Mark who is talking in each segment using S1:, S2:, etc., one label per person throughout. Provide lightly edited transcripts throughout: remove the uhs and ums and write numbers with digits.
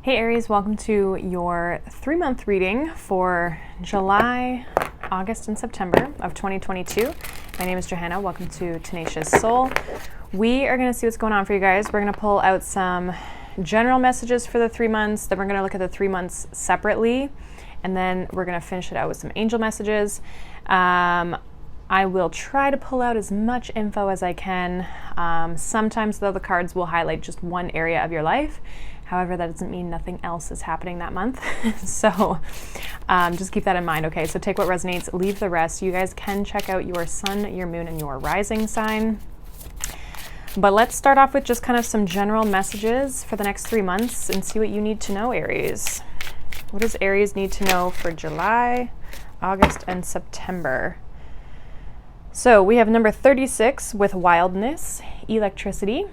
S1: Hey Aries, welcome to your 3-month reading for July, August, and September of 2022. My name is Johanna. Welcome to Tenacious Soul. We are going to see what's going on for you guys. We're going to pull out some general messages for the 3 months. Then we're going to look at the 3 months separately. And then we're going to finish it out with some angel messages. I will try to pull out as much info as I can. Sometimes, though, the cards will highlight just one area of your life. However, that doesn't mean nothing else is happening that month. So just keep that in mind, okay? So take what resonates, leave the rest. You guys can check out your sun, your moon, and your rising sign. But let's start off with just kind of some general messages for the next 3 months and see what you need to know, Aries. What does Aries need to know for July, August, and September? So we have number 36 with wildness, electricity.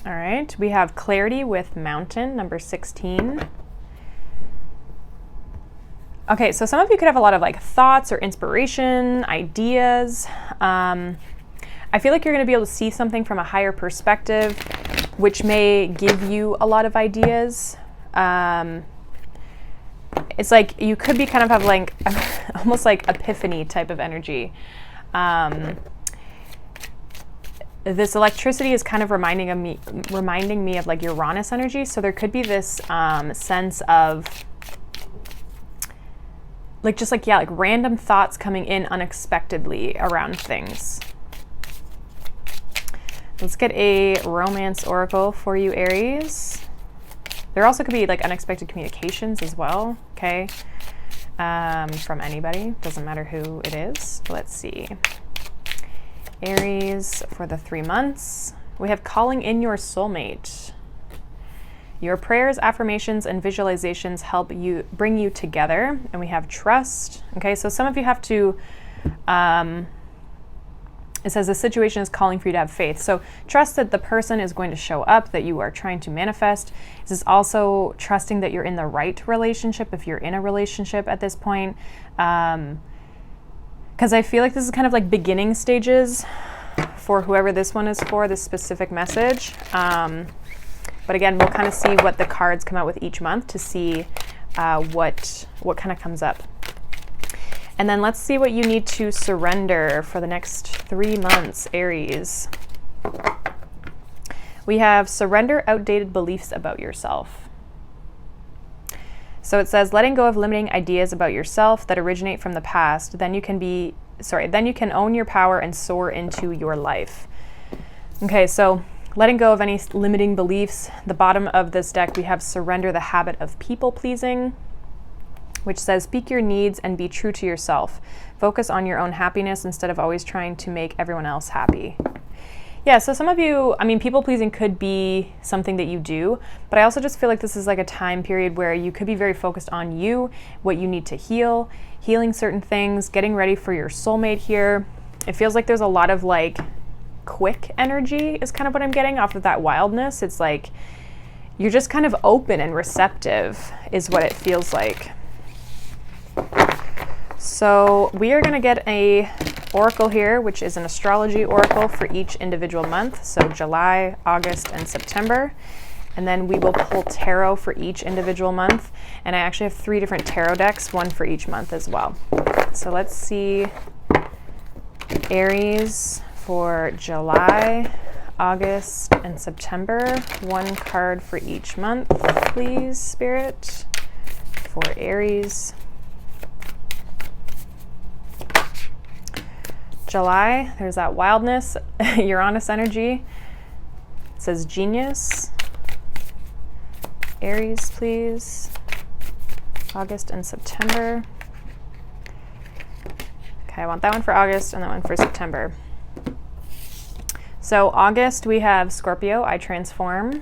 S1: All right, we have clarity with mountain, number 16. Okay, so some of you could have a lot of like thoughts or inspiration, ideas. I feel like you're going to be able to see something from a higher perspective, which may give you a lot of ideas. It's like you could be kind of have like almost like epiphany type of energy. This electricity is kind of reminding me of like Uranus energy. So there could be this sense of like just like, yeah, like random thoughts coming in unexpectedly around things. Let's get a romance oracle for you, Aries. There also could be like unexpected communications as well, okay? From anybody, doesn't matter who it is. Let's see. Aries, for the 3 months, we have calling in your soulmate. Your prayers, affirmations, and visualizations help you bring you together. And we have trust. Okay, so some of you have to, it says the situation is calling for you to have faith. So trust that the person is going to show up, that you are trying to manifest. This is also trusting that you're in the right relationship, if you're in a relationship at this point. Because I feel like this is kind of like beginning stages for whoever this one is for, this specific message. But again, we'll kind of see what the cards come out with each month to see what kind of comes up. And then let's see what you need to surrender for the next 3 months, Aries. We have surrender outdated beliefs about yourself. So it says, letting go of limiting ideas about yourself that originate from the past, then you can own your power and soar into your life. Okay, so letting go of any limiting beliefs. The bottom of this deck, we have surrender the habit of people pleasing, which says, speak your needs and be true to yourself. Focus on your own happiness instead of always trying to make everyone else happy. Yeah, so some of you, I mean, people pleasing could be something that you do, but I also just feel like this is like a time period where you could be very focused on you, what you need to heal, healing certain things, getting ready for your soulmate here. It feels like there's a lot of like quick energy is kind of what I'm getting off of that wildness. It's like you're just kind of open and receptive is what it feels like. So we are going to get a oracle here, which is an astrology oracle for each individual month. So July, August, and September. And then we will pull tarot for each individual month. And I actually have 3 different tarot decks, one for each month as well. So let's see Aries for July, August, and September. 1 card for each month, please, Spirit, for Aries. July, there's that wildness, Uranus energy. It says genius. Aries, please. August and September. Okay, I want that one for August and that one for September. So August, we have Scorpio, I transform.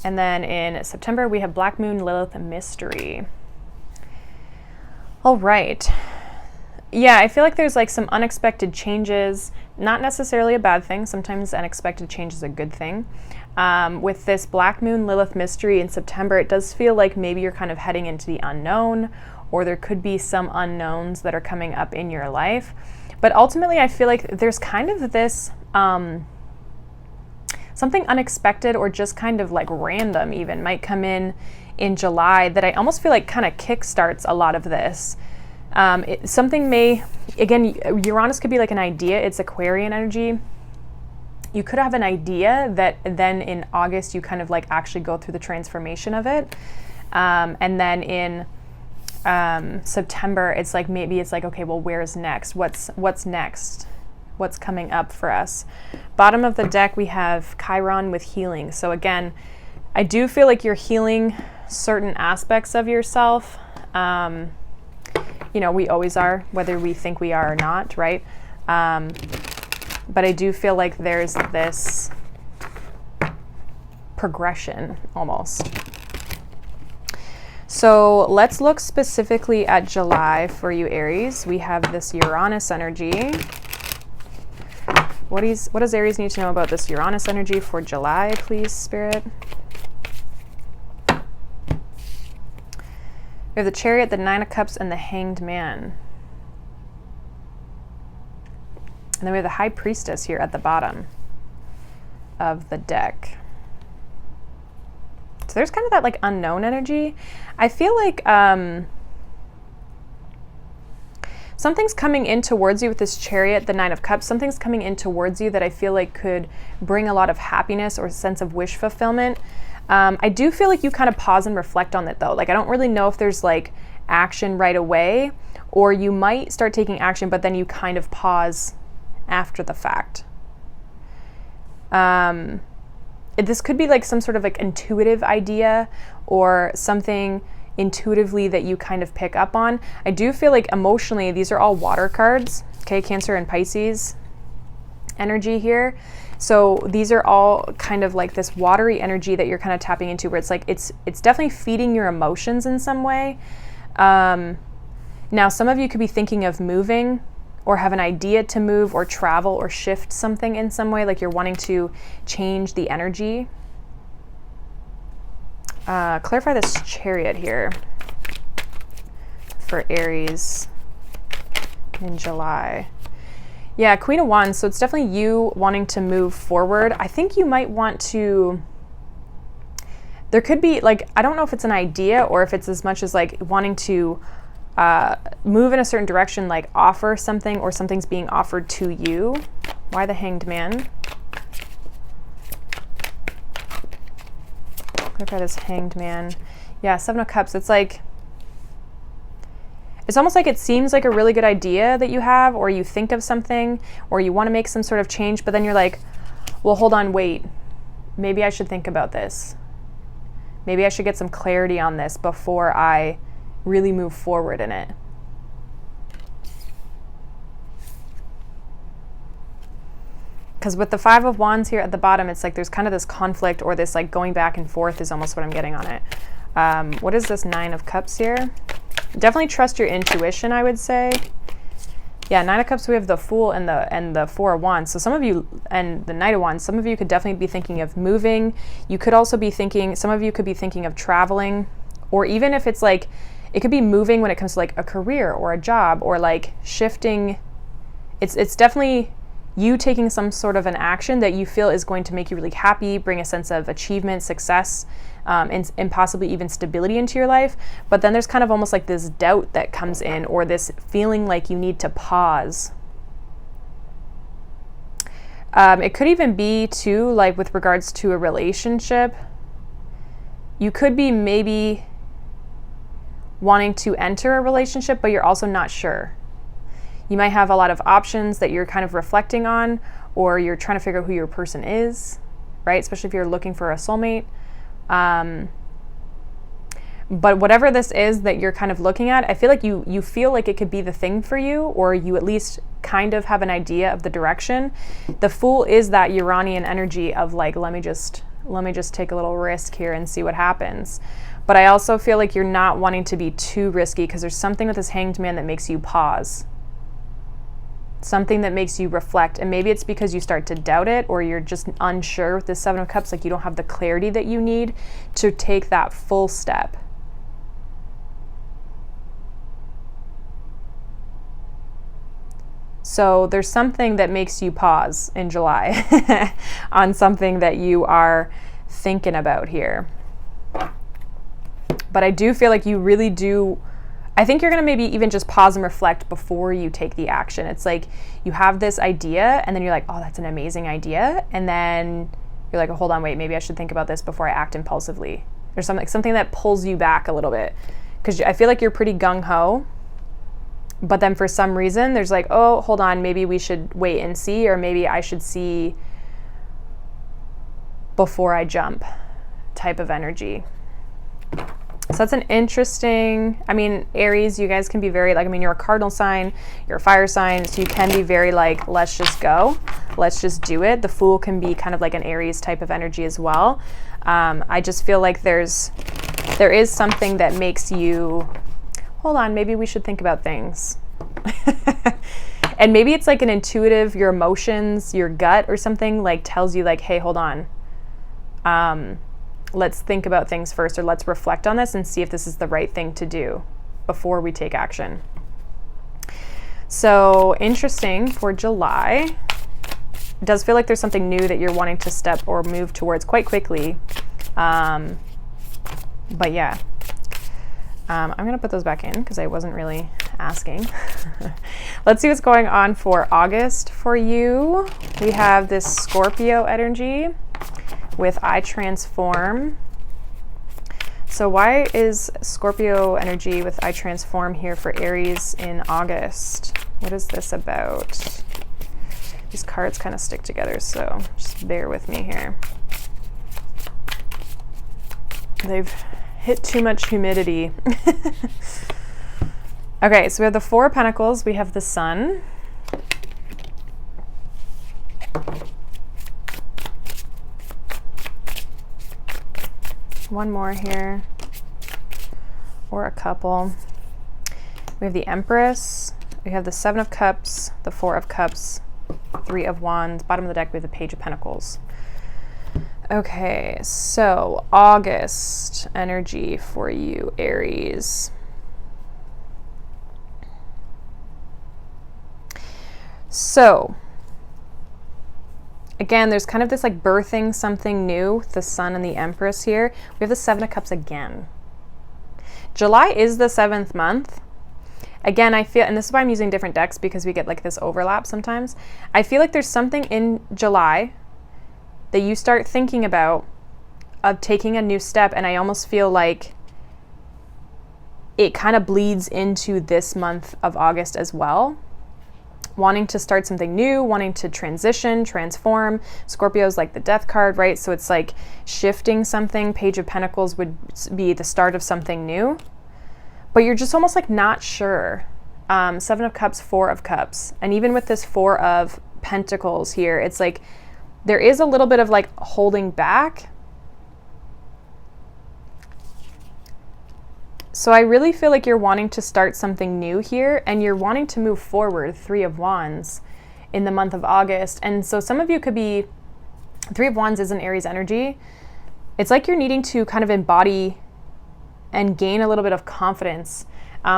S1: And then in September, we have Black Moon, Lilith, mystery. All right. Yeah, I feel like there's like some unexpected changes, not necessarily a bad thing. Sometimes unexpected change is a good thing. With this Black Moon Lilith mystery in September, it does feel like maybe you're kind of heading into the unknown, or there could be some unknowns that are coming up in your life. But ultimately, I feel like there's kind of this something unexpected or just kind of like random even might come in July that I almost feel like kind of kickstarts a lot of this. Something may, again, Uranus could be like an idea. It's Aquarian energy. You could have an idea that then in August you kind of like actually go through the transformation of it. And then in September, it's like, maybe it's like, okay, well, where's next? What's next? What's coming up for us? Bottom of the deck, we have Chiron with healing. So again, I do feel like you're healing certain aspects of yourself. You know, we always are, whether we think we are or not, right? But I do feel like there's this progression almost. So let's look specifically at July for you, Aries. We have this Uranus energy. What does Aries need to know about this Uranus energy for July, please, Spirit? We have the Chariot, the Nine of Cups, and the Hanged Man. And then we have the High Priestess here at the bottom of the deck. So there's kind of that like unknown energy. I feel like something's coming in towards you with this Chariot, the Nine of Cups. Something's coming in towards you that I feel like could bring a lot of happiness or a sense of wish fulfillment. I do feel like you kind of pause and reflect on it though. Like, I don't really know if there's like action right away, or you might start taking action, but then you kind of pause after the fact. This could be like some sort of like intuitive idea or something intuitively that you kind of pick up on. I do feel like emotionally, these are all water cards, okay? Cancer and Pisces energy here. So these are all kind of like this watery energy that you're kind of tapping into, where it's like, it's definitely feeding your emotions in some way. Now, some of you could be thinking of moving or have an idea to move or travel or shift something in some way, like you're wanting to change the energy. Clarify this Chariot here for Aries in July. Yeah, Queen of Wands. So it's definitely you wanting to move forward. I think you might want to, there could be like, I don't know if it's an idea or if it's as much as like wanting to move in a certain direction, like offer something or something's being offered to you. Why the Hanged Man? Look at this Hanged Man. Yeah, Seven of Cups. It's like, it's almost like it seems like a really good idea that you have, or you think of something, or you want to make some sort of change, but then you're like, well, hold on, wait. Maybe I should think about this. Maybe I should get some clarity on this before I really move forward in it. Because with the Five of Wands here at the bottom, it's like there's kind of this conflict, or this like going back and forth is almost what I'm getting on it. What is this Nine of Cups here? Definitely trust your intuition, I would say. Yeah, Nine of Cups, we have the Fool and the Four of Wands. So some of you, and the Knight of Wands, some of you could definitely be thinking of moving. You could also be thinking, some of you could be thinking of traveling, or even if it's like, it could be moving when it comes to like a career or a job, or like shifting. It's definitely you taking some sort of an action that you feel is going to make you really happy, bring a sense of achievement, success, and possibly even stability into your life. But then there's kind of almost like this doubt that comes in, or this feeling like you need to pause. It could even be too, like with regards to a relationship, you could be maybe wanting to enter a relationship, but you're also not sure. You might have a lot of options that you're kind of reflecting on, or you're trying to figure out who your person is, right? Especially if you're looking for a soulmate. But whatever this is that you're kind of looking at, I feel like you feel like it could be the thing for you, or you at least kind of have an idea of the direction. The Fool is that Uranian energy of like, let me just take a little risk here and see what happens. But I also feel like you're not wanting to be too risky, because there's something with this Hanged Man that makes you pause. Something that makes you reflect. And maybe it's because you start to doubt it, or you're just unsure with the Seven of Cups, like you don't have the clarity that you need to take that full step. So there's something that makes you pause in July on something that you are thinking about here. But I do feel like you really do, I think you're going to maybe even just pause and reflect before you take the action. It's like you have this idea and then you're like, oh, that's an amazing idea. And then you're like, oh, hold on, wait, maybe I should think about this before I act impulsively. There's something that pulls you back a little bit, because I feel like you're pretty gung-ho. But then for some reason, there's like, oh, hold on, maybe we should wait and see, or maybe I should see before I jump type of energy. So that's an interesting, I mean, Aries, you guys can be very, like, I mean, you're a cardinal sign, you're a fire sign, so you can be very like, let's just go, let's just do it. The Fool can be kind of like an Aries type of energy as well. I just feel like there is something that makes you, hold on, maybe we should think about things. And maybe it's like an intuitive, your emotions, your gut or something like tells you like, hey, hold on. Let's think about things first, or let's reflect on this and see if this is the right thing to do before we take action. So interesting for July. It does feel like there's something new that you're wanting to step or move towards quite quickly. But yeah, I'm going to put those back in because I wasn't really asking. Let's see what's going on for August for you. We have this Scorpio energy with I Transform. So why is Scorpio energy with I Transform here for Aries in August? What is this about? These cards kind of stick together, so just bear with me here. They've hit too much humidity. Okay, so we have the Four of Pentacles, we have the Sun. One more here, or a couple. We have the Empress, we have the Seven of Cups, the Four of Cups, Three of Wands. Bottom of the deck, we have the Page of Pentacles. Okay, so August energy for you, Aries. So, again, there's kind of this like birthing something new with the Sun and the Empress here. We have the Seven of Cups again. July is the 7th month. Again, I feel, and this is why I'm using different decks, because we get like this overlap sometimes. I feel like there's something in July that you start thinking about of taking a new step, and I almost feel like it kind of bleeds into this month of August as well. Wanting to start something new, wanting to transition, transform. Scorpio's like the death card, right? So it's like shifting something. Page of Pentacles would be the start of something new, but you're just almost like not sure. Seven of Cups, Four of Cups. And even with this Four of Pentacles here, it's like there is a little bit of like holding back. So I really feel like you're wanting to start something new here, and you're wanting to move forward. Three of Wands in the month of August. And so some of you could be, Three of Wands is an Aries energy. It's like you're needing to kind of embody and gain a little bit of confidence.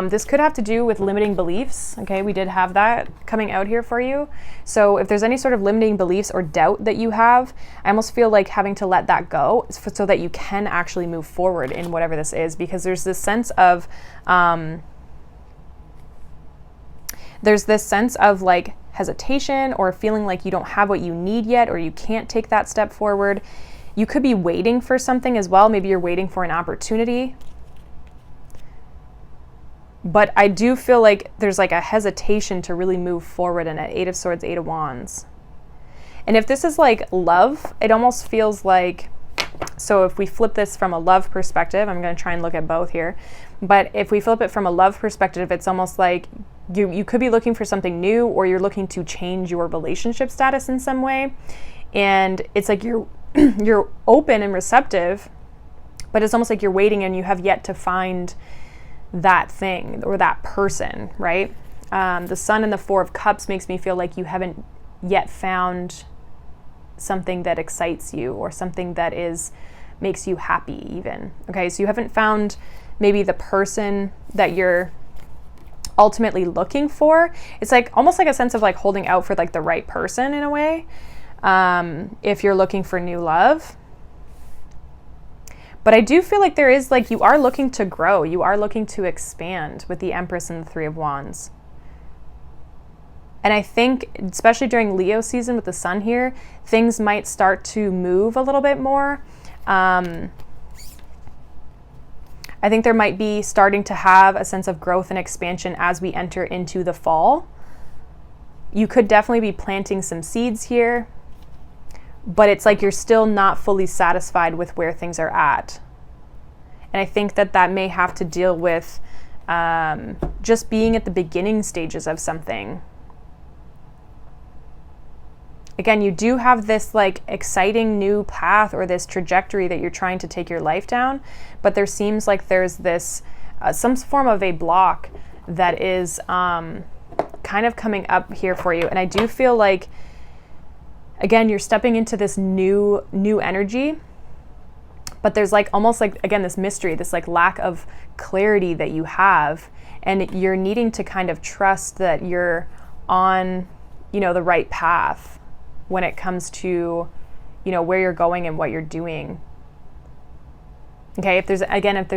S1: This could have to do with limiting beliefs. Okay, we did have that coming out here for you. So if there's any sort of limiting beliefs or doubt that you have, I almost feel like having to let that go so that you can actually move forward in whatever this is, because there's this sense of like hesitation, or feeling like you don't have what you need yet, or you can't take that step forward. You could be waiting for something as well. Maybe you're waiting for an opportunity. But I do feel like there's like a hesitation to really move forward in it. Eight of Swords, Eight of Wands. And if this is like love, it almost feels like, so if we flip this from a love perspective, I'm going to try and look at both here. But if we flip it from a love perspective, it's almost like you could be looking for something new, or you're looking to change your relationship status in some way. And it's like you're open and receptive, but it's almost like you're waiting and you have yet to find that thing or that person, right? The Sun and the Four of Cups makes me feel like you haven't yet found something that excites you, or something that makes you happy even. Okay, so you haven't found maybe the person that you're ultimately looking for. It's like almost like a sense of like holding out for like the right person in a way, if you're looking for new love. But I do feel like there is like, you are looking to grow, you are looking to expand with the Empress and the Three of Wands. And I think, especially during Leo season with the sun here, things might start to move a little bit more. I think there might be starting to have a sense of growth and expansion as we enter into the fall. You could definitely be planting some seeds here, but it's like you're still not fully satisfied with where things are at. And I think that that may have to deal with just being at the beginning stages of something. Again, you do have this like exciting new path or this trajectory that you're trying to take your life down, but there seems like there's this some form of a block that is kind of coming up here for you. And I do feel like, again, you're stepping into this new energy, but there's like almost like, again, this mystery, this like lack of clarity that you have, and you're needing to kind of trust that you're on, you know, the right path when it comes to, you know, where you're going and what you're doing. Okay, if there's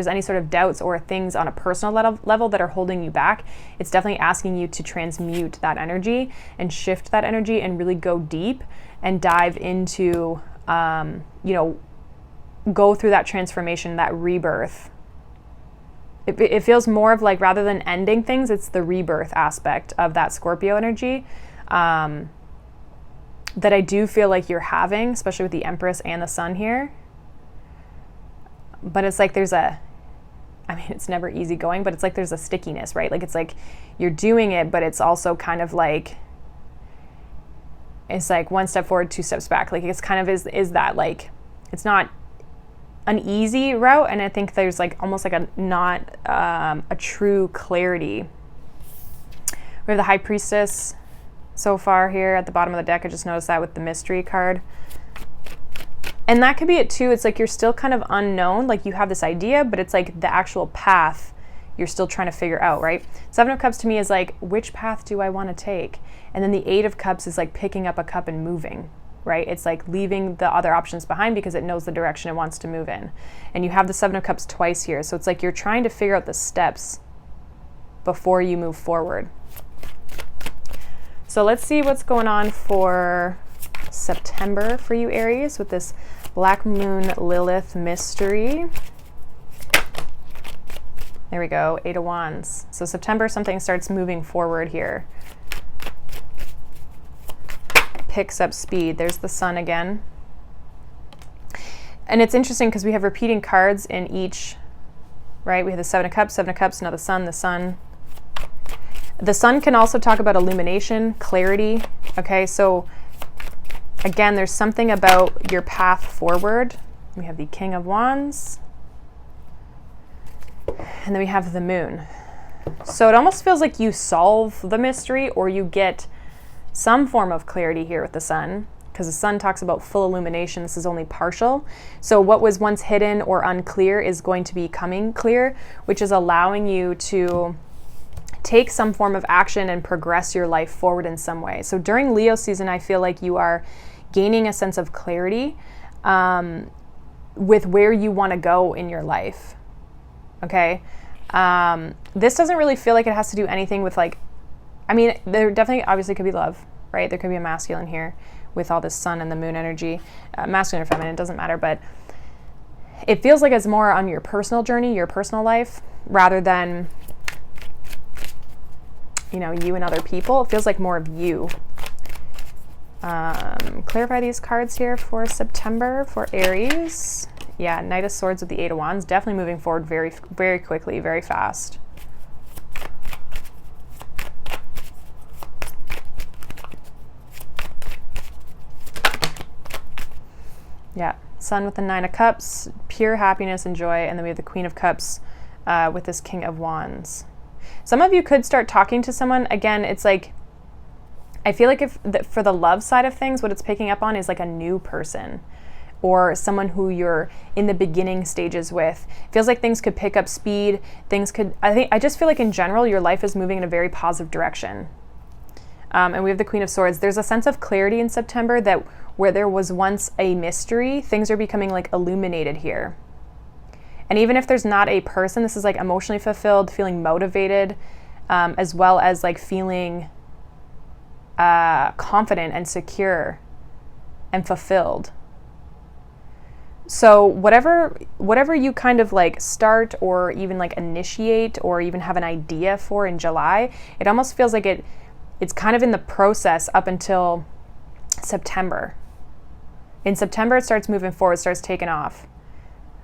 S1: any sort of doubts or things on a personal level that are holding you back, it's definitely asking you to transmute that energy and shift that energy and really go deep and dive into, you know, go through that transformation, that rebirth. It feels more of like, rather than ending things, it's the rebirth aspect of that Scorpio energy. That I do feel like you're having, especially with the Empress and the Sun here. But it's like there's a, I mean, it's never easy going, but it's like there's a stickiness, right? Like it's like you're doing it, but it's also kind of like, it's like one step forward, two steps back. Like it's kind of is that like, it's not an easy route. And I think there's like almost like a not a true clarity. We have the High Priestess so far here at the bottom of the deck. I just noticed that with the mystery card. And that could be it too. It's like you're still kind of unknown. Like you have this idea, but it's like the actual path you're still trying to figure out, right? Seven of Cups to me is like, which path do I want to take? And then the Eight of Cups is like picking up a cup and moving, right? It's like leaving the other options behind because it knows the direction it wants to move in. And you have the Seven of Cups twice here. So it's like you're trying to figure out the steps before you move forward. So let's see what's going on for September for you, Aries, with this Black Moon Lilith mystery. There we go, Eight of Wands. So September, something starts moving forward here. Picks up speed. There's the Sun again. And it's interesting because we have repeating cards in each, right? We have the Seven of Cups, now the Sun, the Sun. The Sun can also talk about illumination, clarity. Okay, so again, there's something about your path forward. We have the King of Wands. And then we have the Moon. So it almost feels like you solve the mystery or you get some form of clarity here with the Sun, because the Sun talks about full illumination. This is only partial. So what was once hidden or unclear is going to be coming clear, which is allowing you to take some form of action and progress your life forward in some way. So during Leo season, I feel like you are gaining a sense of clarity with where you want to go in your life. Okay. This doesn't really feel like it has to do anything with like, I mean, there definitely obviously could be love, right? There could be a masculine here with all this Sun and the Moon energy, masculine or feminine, it doesn't matter, but it feels like it's more on your personal journey, your personal life, rather than, you know, you and other people. It feels like more of you. Clarify these cards here for September for Aries. Yeah, Knight of Swords with the Eight of Wands, definitely moving forward very, very quickly, very fast. Yeah, Sun with the Nine of Cups, pure happiness and joy, and then we have the Queen of Cups with this King of Wands. Some of you could start talking to someone. Again, it's like, I feel like for the love side of things, what it's picking up on is like a new person. or someone who you're in the beginning stages with. It feels like things could pick up speed. I just feel like in general, your life is moving in a very positive direction. And we have the Queen of Swords. There's a sense of clarity in September that where there was once a mystery, things are becoming like illuminated here. And even if there's not a person, this is like emotionally fulfilled, feeling motivated, as well as like feeling confident and secure and fulfilled. So whatever you kind of like start or even like initiate or even have an idea for in July, it almost feels like it's kind of in the process up until September. In September, it starts moving forward, starts taking off.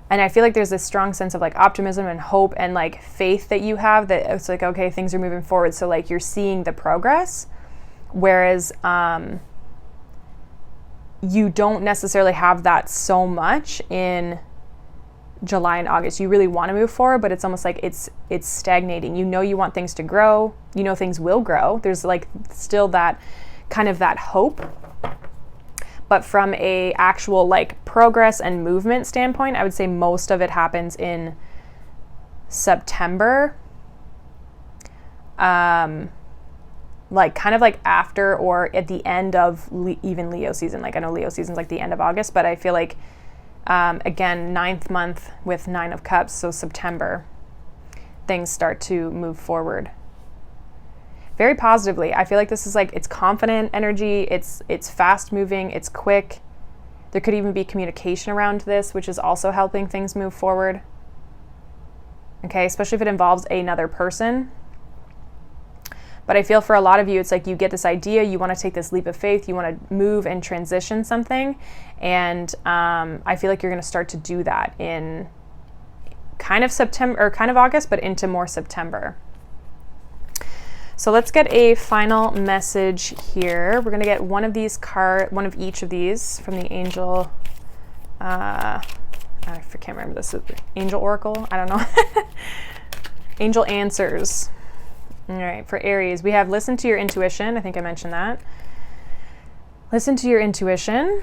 S1: And I feel like there's this strong sense of like optimism and hope and like faith that you have that it's like, okay, things are moving forward. So like you're seeing the progress, whereas you don't necessarily have that so much in July and August. You really want to move forward, but it's almost like it's stagnating. You know you want things to grow. You know things will grow. There's like still that kind of that hope. But from a actual like progress and movement standpoint, I would say most of it happens in September. Like kind of like after or at the end of even Leo season. Like I know Leo season's like the end of August, but I feel like, again, 9th month with 9 of Cups, so September, things start to move forward. Very positively. I feel like this is like, it's confident energy, it's fast moving, it's quick. There could even be communication around this, which is also helping things move forward. Okay, especially if it involves another person. But I feel for a lot of you, it's like you get this idea, you want to take this leap of faith, you want to move and transition something. And I feel like you're going to start to do that in kind of September or kind of August, but into more September. So let's get a final message here. We're going to get one of each of these from the angel. I can't remember this. Angel Oracle? I don't know. Angel Answers. All right, for Aries, we have listen to your intuition. I think I mentioned that. Listen to your intuition.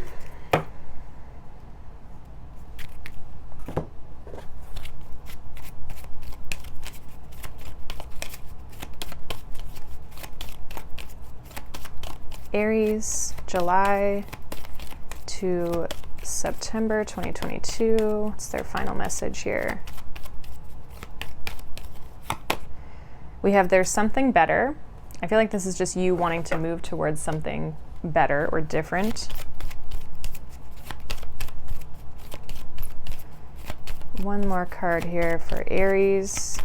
S1: Aries, July to September 2022. It's their final message here. We have there's something better. I feel like this is just you wanting to move towards something better or different. One more card here for Aries.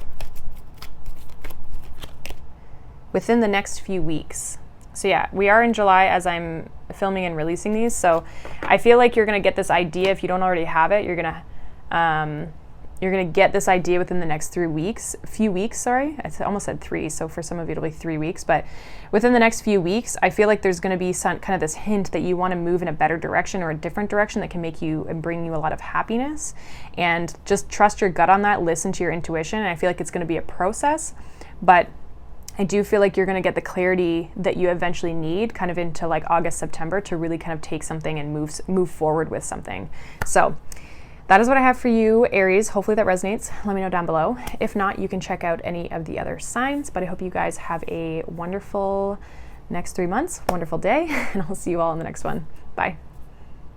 S1: Within the next few weeks. So yeah, we are in July as I'm filming and releasing these. So I feel like you're going to get this idea. If you don't already have it, you're going to get this idea within the next few weeks. I almost said 3. So for some of you, it'll be 3 weeks. But within the next few weeks, I feel like there's going to be some kind of this hint that you want to move in a better direction or a different direction that can make you and bring you a lot of happiness. And just trust your gut on that. Listen to your intuition. And I feel like it's going to be a process. But I do feel like you're going to get the clarity that you eventually need kind of into like August, September to really kind of take something and move forward with something. So that is what I have for you, Aries. Hopefully that resonates. Let me know down below. If not, you can check out any of the other signs, but I hope you guys have a wonderful next 3 months, wonderful day, and I'll see you all in the next one. Bye.